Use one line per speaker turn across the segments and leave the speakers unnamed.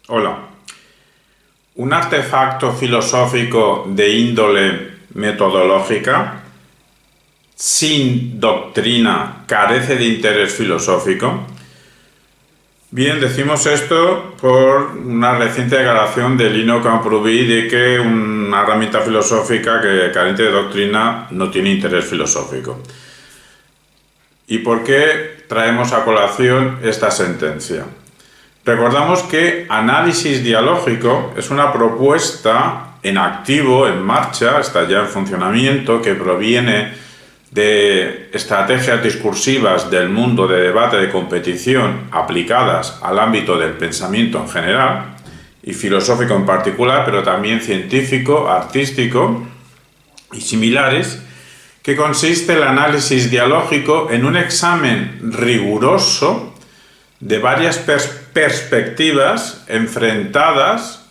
Hola. Un artefacto filosófico de índole metodológica, sin doctrina, carece de interés filosófico. Bien, decimos esto por una reciente declaración de Lino Camprubí de que una herramienta filosófica que carente de doctrina no tiene interés filosófico. ¿Y por qué traemos a colación esta sentencia? Recordamos que análisis dialógico es una propuesta en activo, en marcha, está ya en funcionamiento, que proviene de estrategias discursivas del mundo de debate de competición aplicadas al ámbito del pensamiento en general y filosófico en particular, pero también científico, artístico y similares, que consiste el análisis dialógico en un examen riguroso de varias perspectivas enfrentadas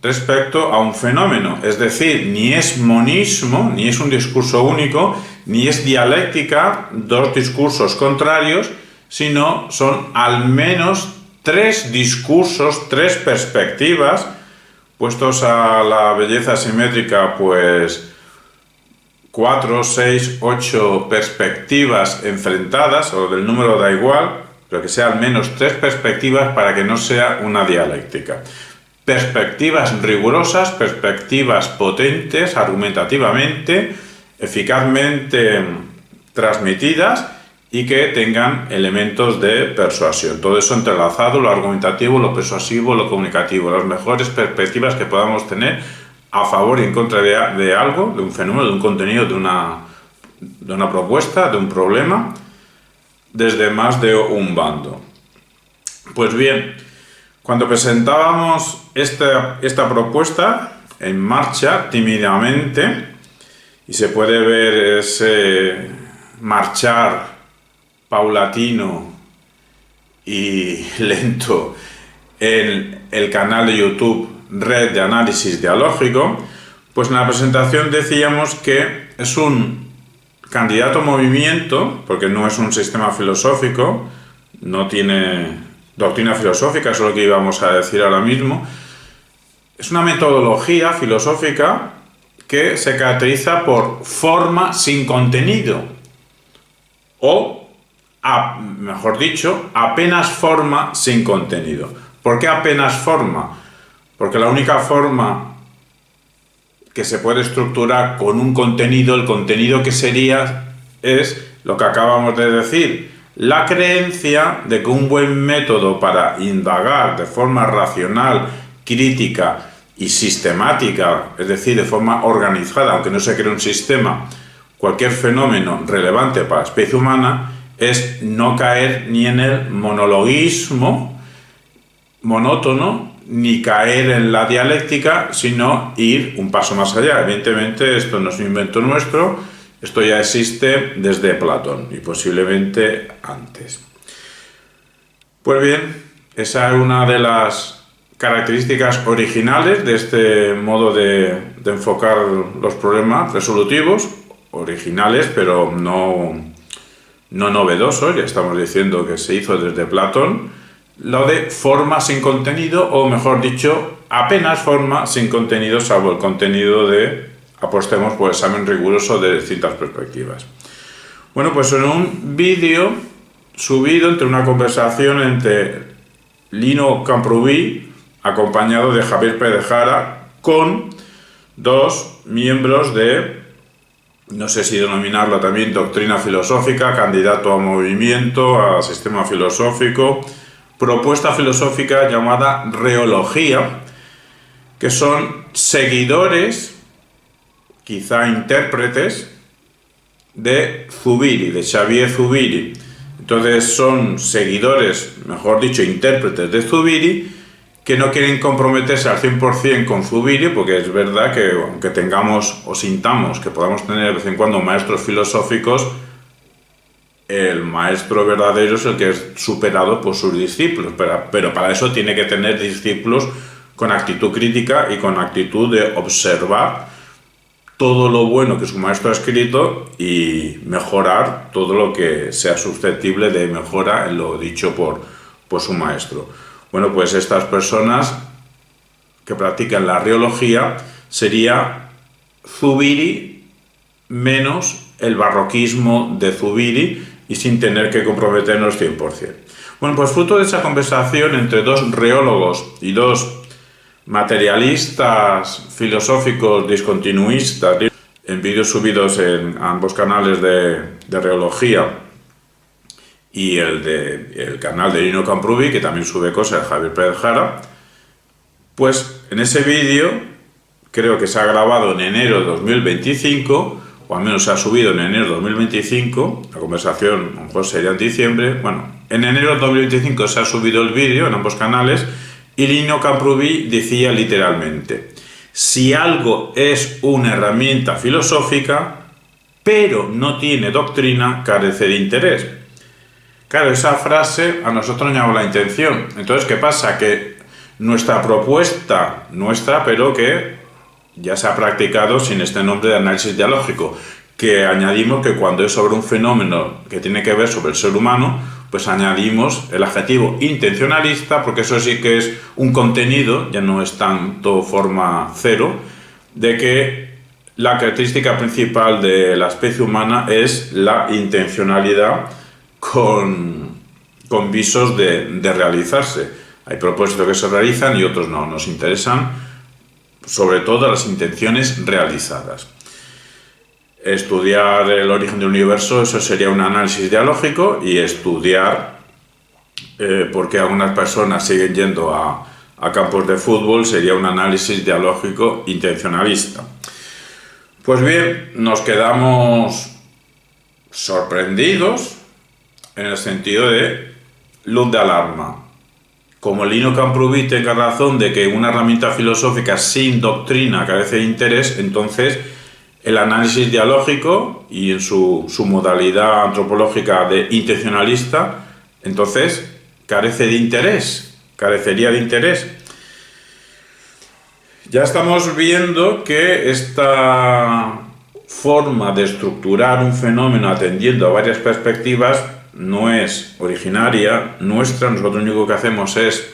respecto a un fenómeno. Es decir, ni es monismo, ni es un discurso único, ni es dialéctica, dos discursos contrarios, sino son al menos tres discursos, tres perspectivas, puestos a la belleza simétrica, pues 4, 6, 8 perspectivas enfrentadas, o del número da igual, pero que sea al menos tres perspectivas para que no sea una dialéctica. Perspectivas rigurosas, perspectivas potentes, argumentativamente, eficazmente transmitidas y que tengan elementos de persuasión. Todo eso entrelazado, lo argumentativo, lo persuasivo, lo comunicativo, las mejores perspectivas que podamos tener a favor y en contra de algo, de un fenómeno, de un contenido, de una propuesta, de un problema, desde más de un bando. Pues bien, cuando presentábamos esta propuesta en marcha tímidamente, y se puede ver ese marchar paulatino y lento en el canal de YouTube Red de Análisis Dialógico, pues en la presentación decíamos que es un candidato a movimiento, porque no es un sistema filosófico, no tiene doctrina filosófica, eso es lo que íbamos a decir ahora mismo. Es una metodología filosófica que se caracteriza por forma sin contenido, o, mejor dicho, apenas forma sin contenido. ¿Por qué apenas forma? Porque la única forma que se puede estructurar con un contenido, el contenido que sería, es lo que acabamos de decir, la creencia de que un buen método para indagar de forma racional, crítica y sistemática, es decir, de forma organizada, aunque no se cree un sistema, cualquier fenómeno relevante para la especie humana, es no caer ni en el monologuismo monótono, ni caer en la dialéctica, sino ir un paso más allá. Evidentemente, esto no es un invento nuestro, esto ya existe desde Platón y posiblemente antes. Pues bien, esa es una de las características originales de este modo de enfocar los problemas resolutivos, originales, pero no novedosos, ya estamos diciendo que se hizo desde Platón, lo de forma sin contenido, o mejor dicho, apenas forma sin contenido, salvo el contenido de, apostemos por examen riguroso de distintas perspectivas. Bueno, pues en un vídeo subido entre una conversación entre Lino Camprubí, acompañado de Javier Pérez Jara, con dos miembros de, no sé si denominarlo también doctrina filosófica, candidato a movimiento, a sistema filosófico, propuesta filosófica llamada reología, que son seguidores, quizá intérpretes, de Zubiri, de Xavier Zubiri. Entonces son seguidores, mejor dicho, intérpretes de Zubiri, que no quieren comprometerse al 100% con Zubiri, porque es verdad que aunque tengamos o sintamos que podamos tener de vez en cuando maestros filosóficos, el maestro verdadero es el que es superado por sus discípulos, pero para eso tiene que tener discípulos con actitud crítica y con actitud de observar todo lo bueno que su maestro ha escrito y mejorar todo lo que sea susceptible de mejora en lo dicho por su maestro. Bueno, pues estas personas que practican la reología sería Zubiri menos el barroquismo de Zubiri y sin tener que comprometernos 100%. Bueno, pues fruto de esa conversación entre dos reólogos y dos materialistas filosóficos discontinuistas, en vídeos subidos en ambos canales de reología y el canal de Lino Camprubí, que también sube cosas de Javier Pérez Jara, pues en ese vídeo, creo que se ha grabado en enero de 2025, o al menos se ha subido en enero de 2025, la conversación a lo mejor sería en diciembre, bueno, en enero de 2025 se ha subido el vídeo en ambos canales y Lino Camprubí decía literalmente: si algo es una herramienta filosófica, pero no tiene doctrina, carece de interés. Claro, esa frase a nosotros nos llamó la atención. Entonces, ¿qué pasa? Que nuestra propuesta, pero que ya se ha practicado sin este nombre de análisis dialógico, que añadimos que cuando es sobre un fenómeno que tiene que ver sobre el ser humano, pues añadimos el adjetivo intencionalista, porque eso sí que es un contenido, ya no es tanto forma cero, de que la característica principal de la especie humana es la intencionalidad con visos de realizarse. Hay propósitos que se realizan y otros no. Nos interesan sobre todo las intenciones realizadas. Estudiar el origen del universo, eso sería un análisis dialógico, y estudiar por qué algunas personas siguen yendo a campos de fútbol sería un análisis dialógico intencionalista. Pues bien, nos quedamos sorprendidos en el sentido de luz de alarma. Como Lino Camprubí tenga razón de que una herramienta filosófica sin doctrina carece de interés, entonces el análisis dialógico y en su modalidad antropológica de intencionalista, entonces carece de interés, carecería de interés. Ya estamos viendo que esta forma de estructurar un fenómeno atendiendo a varias perspectivas no es originaria nuestra. Nosotros lo único que hacemos es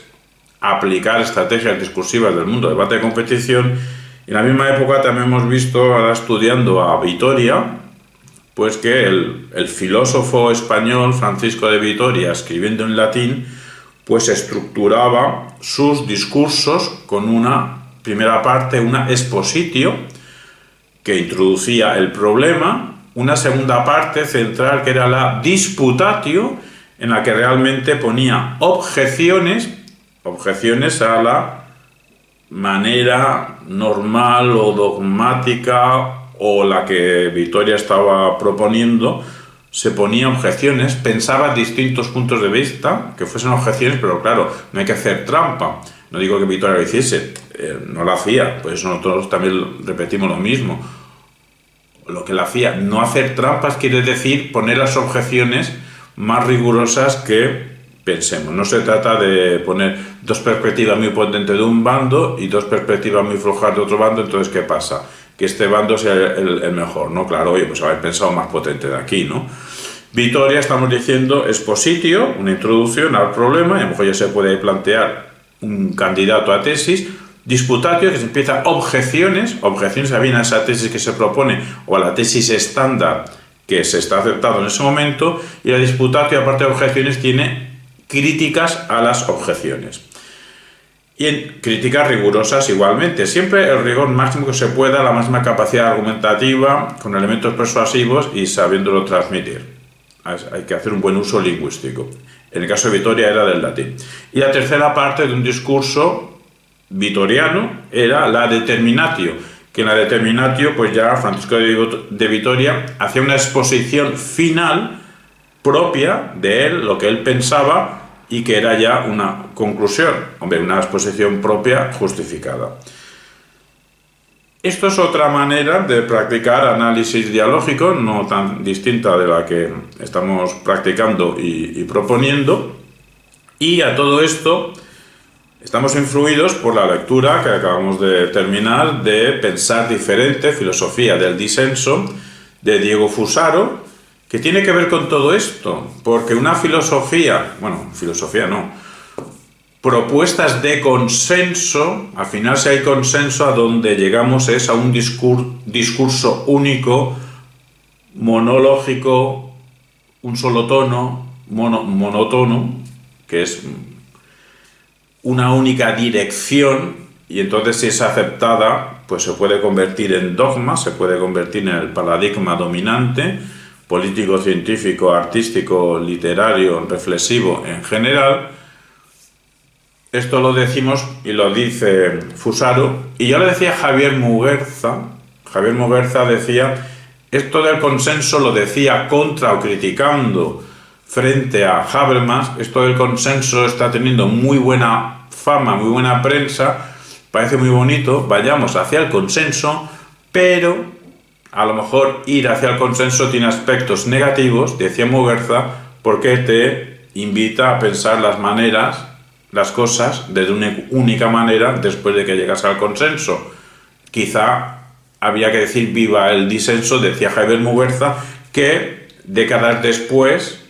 aplicar estrategias discursivas del mundo del debate de competición. Y en la misma época también hemos visto, ahora estudiando a Vitoria, pues que el filósofo español Francisco de Vitoria, escribiendo en latín, pues estructuraba sus discursos con una primera parte, una expositio, que introducía el problema, una segunda parte central que era la disputatio, en la que realmente ponía objeciones a la manera normal o dogmática o la que Vitoria estaba proponiendo. Se ponía objeciones, pensaba distintos puntos de vista, que fuesen objeciones, pero claro, no hay que hacer trampa. No digo que Vitoria lo hiciese, no lo hacía, pues nosotros también repetimos lo mismo. Lo que él hacía, no hacer trampas, quiere decir poner las objeciones más rigurosas que pensemos. No se trata de poner dos perspectivas muy potentes de un bando y dos perspectivas muy flojas de otro bando, entonces ¿qué pasa? Que este bando sea el mejor, ¿no? Claro, oye, pues haber pensado más potente de aquí, ¿no? Vitoria, estamos diciendo, expositio, una introducción al problema, y a lo mejor ya se puede plantear un candidato a tesis. Disputatio, que se empieza objeciones a bien a esa tesis que se propone o a la tesis estándar que se está aceptando en ese momento, y la disputatio, aparte de objeciones, tiene críticas a las objeciones. Y en críticas rigurosas igualmente, siempre el rigor máximo que se pueda, la máxima capacidad argumentativa, con elementos persuasivos y sabiéndolo transmitir. Hay que hacer un buen uso lingüístico. En el caso de Vitoria era del latín. Y la tercera parte de un discurso vitoriano era la determinatio, que en la determinatio pues ya Francisco de Vitoria hacía una exposición final propia de él, lo que él pensaba, y que era ya una conclusión, una exposición propia justificada. Esto es otra manera de practicar análisis dialógico, no tan distinta de la que estamos practicando y proponiendo, y a todo esto estamos influidos por la lectura que acabamos de terminar de Pensar diferente, filosofía del disenso, de Diego Fusaro, que tiene que ver con todo esto, porque una filosofía no, propuestas de consenso. Al final, si hay consenso, a donde llegamos es a un discurso único, monológico, un solo tono, monótono, que es una única dirección, y entonces, si es aceptada, pues se puede convertir en dogma, se puede convertir en el paradigma dominante, político, científico, artístico, literario, reflexivo en general. Esto lo decimos y lo dice Fusaro, y ya lo decía Javier Muguerza. Javier Muguerza decía, esto del consenso lo decía contra o criticando frente a Habermas. Esto del consenso está teniendo muy buena fama, muy buena prensa, parece muy bonito, vayamos hacia el consenso, pero a lo mejor ir hacia el consenso tiene aspectos negativos, decía Muguerza, porque te invita a pensar las cosas de una única manera después de que llegas al consenso. Quizá habría que decir viva el disenso, decía Javier Muguerza, que décadas después,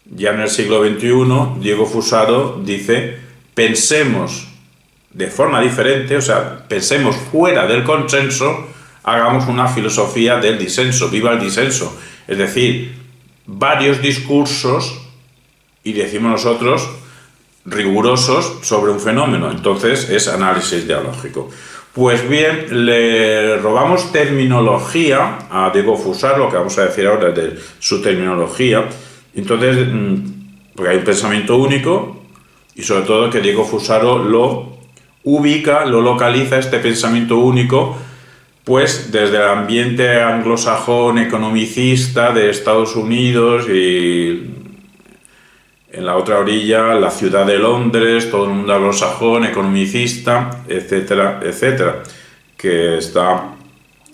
ya en el siglo XXI, Diego Fusaro dice, pensemos de forma diferente, o sea, pensemos fuera del consenso, hagamos una filosofía del disenso, viva el disenso. Es decir, varios discursos, y decimos nosotros, rigurosos sobre un fenómeno. Entonces es análisis dialógico. Pues bien, le robamos terminología a Diego Fusaro, lo que vamos a decir ahora de su terminología. Entonces, porque hay un pensamiento único, y sobre todo que Diego Fusaro lo ubica, lo localiza, este pensamiento único, pues desde el ambiente anglosajón economicista de Estados Unidos, y en la otra orilla la ciudad de Londres, todo el mundo anglosajón, economicista, etcétera, etcétera, que está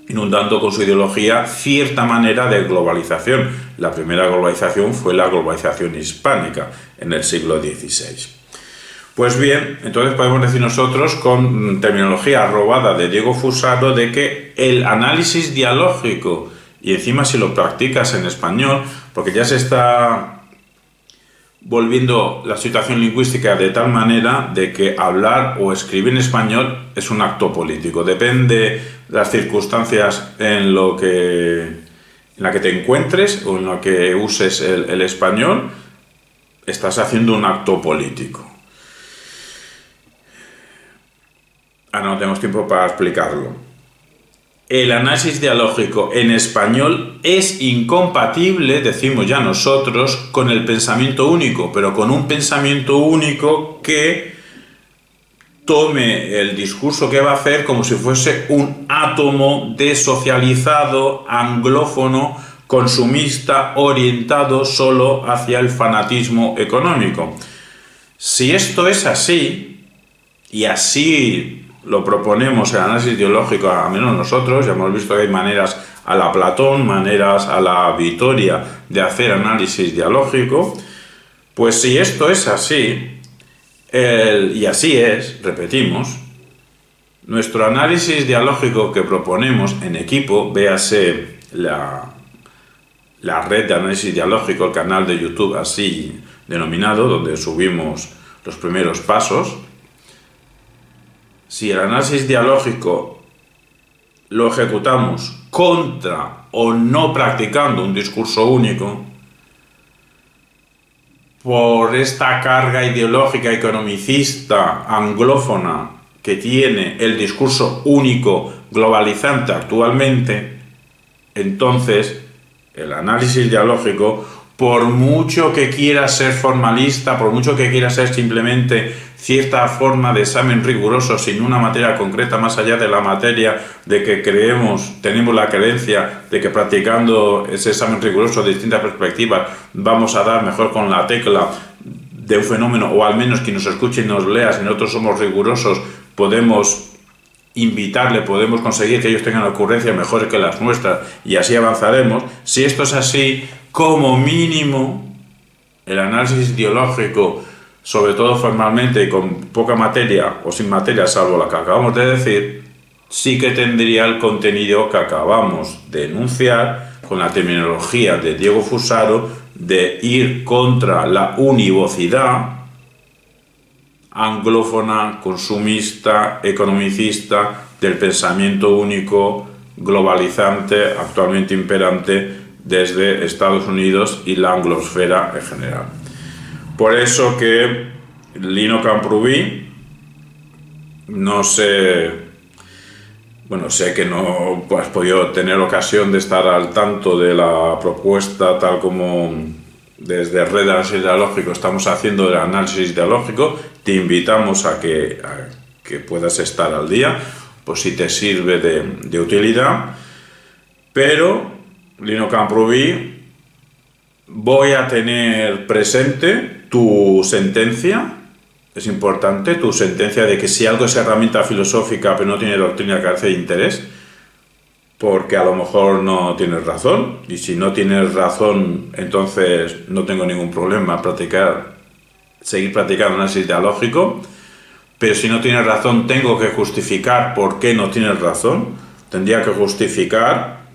inundando con su ideología cierta manera de globalización. La primera globalización fue la globalización hispánica en el siglo XVI. Pues bien, entonces podemos decir nosotros, con terminología robada de Diego Fusaro, de que el análisis dialógico, y encima si lo practicas en español, porque ya se está volviendo la situación lingüística de tal manera de que hablar o escribir en español es un acto político. Depende de las circunstancias en la que te encuentres o en la que uses el español, estás haciendo un acto político. No tenemos tiempo para explicarlo. El análisis dialógico en español es incompatible, decimos ya nosotros, con el pensamiento único, pero con un pensamiento único que tome el discurso que va a hacer como si fuese un átomo desocializado, anglófono, consumista, orientado solo hacia el fanatismo económico. Si esto es así, y así lo proponemos el análisis ideológico, a menos nosotros, ya hemos visto que hay maneras a la Platón, maneras a la Vitoria de hacer análisis dialógico, pues si esto es así, y así es, repetimos, nuestro análisis dialógico que proponemos en equipo, véase la red de análisis dialógico, el canal de YouTube así denominado, donde subimos los primeros pasos. Si el análisis dialógico lo ejecutamos contra o no practicando un discurso único, por esta carga ideológica economicista anglófona que tiene el discurso único globalizante actualmente, entonces el análisis dialógico, por mucho que quiera ser formalista, por mucho que quiera ser simplemente cierta forma de examen riguroso sin una materia concreta más allá de la materia de que tenemos la creencia de que practicando ese examen riguroso de distintas perspectivas vamos a dar mejor con la tecla de un fenómeno, o al menos quien nos escuche y nos lea, si nosotros somos rigurosos, podemos invitarle, podemos conseguir que ellos tengan ocurrencias mejores que las nuestras y así avanzaremos. Si esto es así, como mínimo, el análisis ideológico, sobre todo formalmente y con poca materia o sin materia, salvo la que acabamos de decir, sí que tendría el contenido que acabamos de enunciar con la terminología de Diego Fusaro de ir contra la univocidad, anglófona, consumista, economicista, del pensamiento único, globalizante, actualmente imperante desde Estados Unidos y la anglosfera en general. Por eso que Lino Camprubí, no sé, bueno, sé que no has podido tener ocasión de estar al tanto de la propuesta tal como desde Red de Análisis Ideológico estamos haciendo el análisis ideológico. Te invitamos a que puedas estar al día, pues si te sirve de utilidad. Pero, Lino Camprubí, voy a tener presente tu sentencia. Es importante tu sentencia de que si algo es herramienta filosófica pero no tiene doctrina, carece de interés, porque a lo mejor no tienes razón, y si no tienes razón, entonces no tengo ningún problema seguir practicando análisis ideológico, pero si no tienes razón tengo que justificar por qué no tienes razón, tendría que justificar,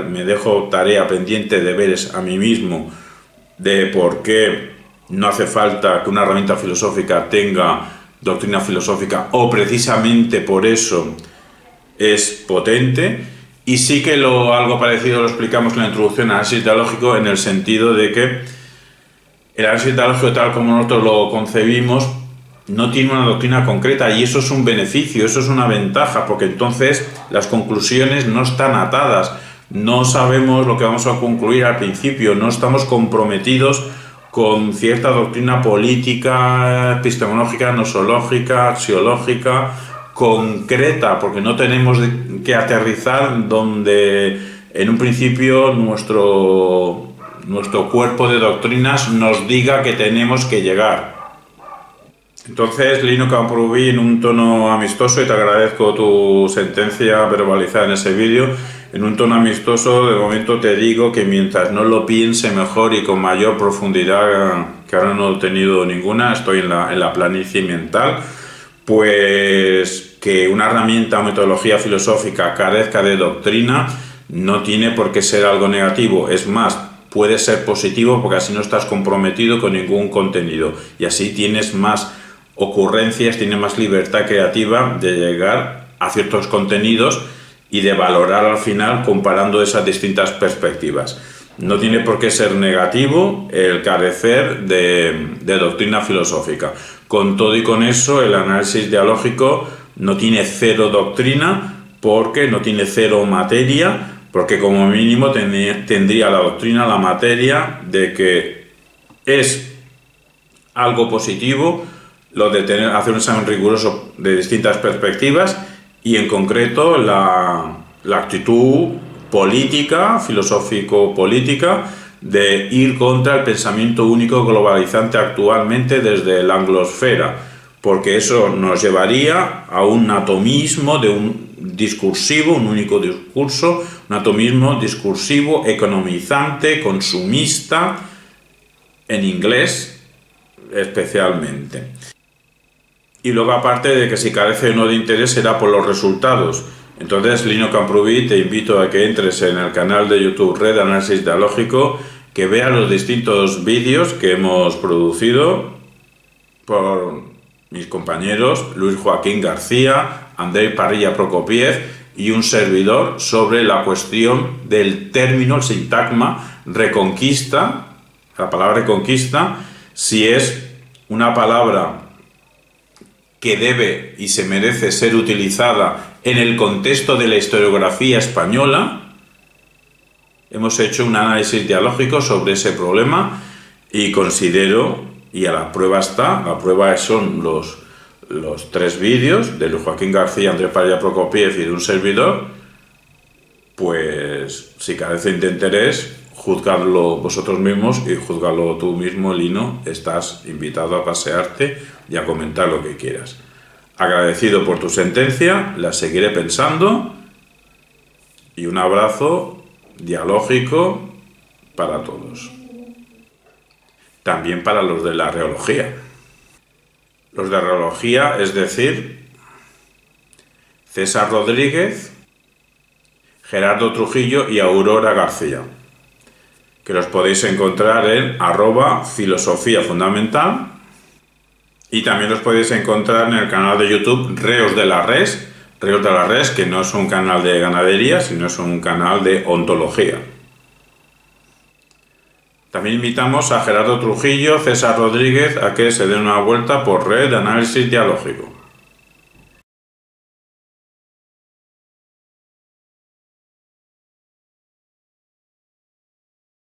me dejo tarea pendiente, deberes a mí mismo de por qué no hace falta que una herramienta filosófica tenga doctrina filosófica, o precisamente por eso es potente. Y sí que algo parecido lo explicamos en la introducción al análisis ideológico, en el sentido de que el análisis ideológico tal como nosotros lo concebimos no tiene una doctrina concreta, y eso es un beneficio, eso es una ventaja, porque entonces las conclusiones no están atadas, no sabemos lo que vamos a concluir al principio, no estamos comprometidos con cierta doctrina política, epistemológica, nosológica, axiológica, concreta, porque no tenemos que aterrizar donde en un principio nuestro cuerpo de doctrinas nos diga que tenemos que llegar. Entonces, Lino Camprubí, en un tono amistoso, y te agradezco tu sentencia verbalizada en ese vídeo, en un tono amistoso, de momento te digo que mientras no lo piense mejor y con mayor profundidad, que ahora no he tenido ninguna, estoy en la planicie mental, pues que una herramienta o metodología filosófica carezca de doctrina no tiene por qué ser algo negativo, es más, puede ser positivo, porque así no estás comprometido con ningún contenido y así tienes más ocurrencias, tienes más libertad creativa de llegar a ciertos contenidos y de valorar al final comparando esas distintas perspectivas. No tiene por qué ser negativo el carecer de doctrina filosófica. Con todo y con eso, el análisis dialógico no tiene cero doctrina, porque no tiene cero materia, porque como mínimo tendría la doctrina, la materia, de que es algo positivo lo de hacer un examen riguroso de distintas perspectivas, y en concreto la actitud política, filosófico-política, de ir contra el pensamiento único globalizante actualmente desde la anglosfera, porque eso nos llevaría a un atomismo de un discursivo, un único discurso, un atomismo discursivo, economizante, consumista, en inglés especialmente. Y luego, aparte de que si carece o no de interés, será por los resultados. Entonces, Lino Camprubí, te invito a que entres en el canal de YouTube Red de Análisis Ideológico, que veas los distintos vídeos que hemos producido por mis compañeros Luis Joaquín García, Andrei Parrilla Prokopiev y un servidor, sobre la cuestión del término, el sintagma reconquista, la palabra reconquista, si es una palabra que debe y se merece ser utilizada en el contexto de la historiografía española. Hemos hecho un análisis dialógico sobre ese problema y considero, y a la prueba está, la prueba son los 3 vídeos de Luis Joaquín García, Andrés Parrilla Prokopiev y de un servidor, pues si carecen de interés, juzgadlo vosotros mismos y juzgadlo tú mismo, Lino. Estás invitado a pasearte y a comentar lo que quieras. Agradecido por tu sentencia, la seguiré pensando, y un abrazo dialógico para todos. También para los de la reología. Los de reología, es decir, César Rodríguez, Gerardo Trujillo y Aurora García, que los podéis encontrar en @filosofía fundamental Y también los podéis encontrar en el canal de YouTube Reos de la Res, que no es un canal de ganadería, sino es un canal de ontología. También invitamos a Gerardo Trujillo, César Rodríguez a que se den una vuelta por Red de Análisis Dialógico.